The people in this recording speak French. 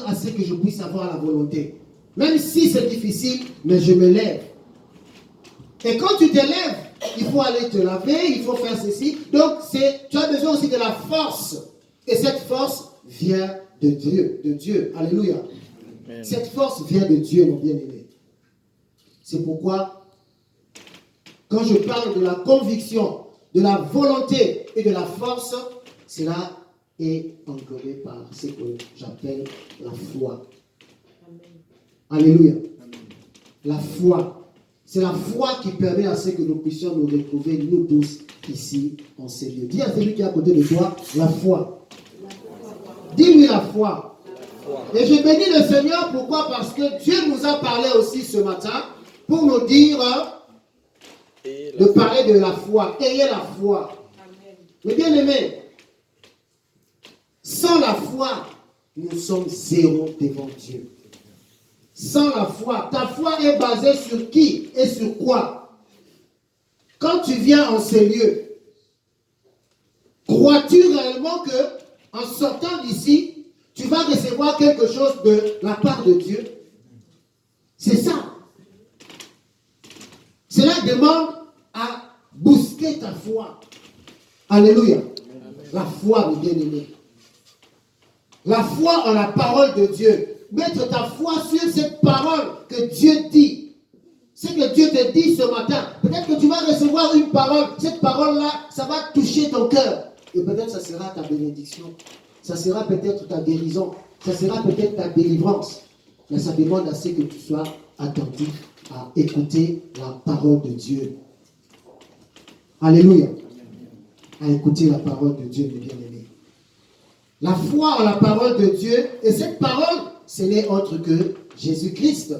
à ce que je puisse avoir la volonté. Même si c'est difficile, mais je me lève. Et quand tu te lèves, il faut aller te laver, il faut faire ceci. Donc, tu as besoin aussi de la force. Et cette force vient de Dieu. Alléluia. Amen. Cette force vient de Dieu, mon bien-aimé. C'est pourquoi, quand je parle de la conviction, de la volonté et de la force, cela est englobé par ce que j'appelle la foi. Amen. Alléluia. Amen. La foi. C'est la foi qui permet à ce que nous puissions nous retrouver, nous tous, ici, en ces lieux. Dis à celui qui est à côté de toi, la foi. Dis-lui la foi. Et je bénis le Seigneur, pourquoi? Parce que Dieu nous a parlé aussi ce matin pour nous dire de parler de la foi. Ayez la foi. Mais bien aimé, sans la foi, nous sommes zéro devant Dieu. Sans la foi, ta foi est basée sur qui et sur quoi? Quand tu viens en ces lieux, crois-tu réellement que en sortant d'ici, tu vas recevoir quelque chose de la part de Dieu? C'est ça. Cela demande à booster ta foi. Alléluia. La foi, mes bien-aimés. La foi en la parole de Dieu. Mettre ta foi sur cette parole que Dieu dit. Ce que Dieu te dit ce matin. Peut-être que tu vas recevoir une parole. Cette parole-là, ça va toucher ton cœur. Et peut-être ça sera ta bénédiction. Ça sera peut-être ta guérison. Ça sera peut-être ta délivrance. Mais ça demande à ce que tu sois attentif à écouter la parole de Dieu. Alléluia. À écouter la parole de Dieu, mes bien-aimés. La foi en la parole de Dieu, et cette parole, ce n'est autre que Jésus-Christ.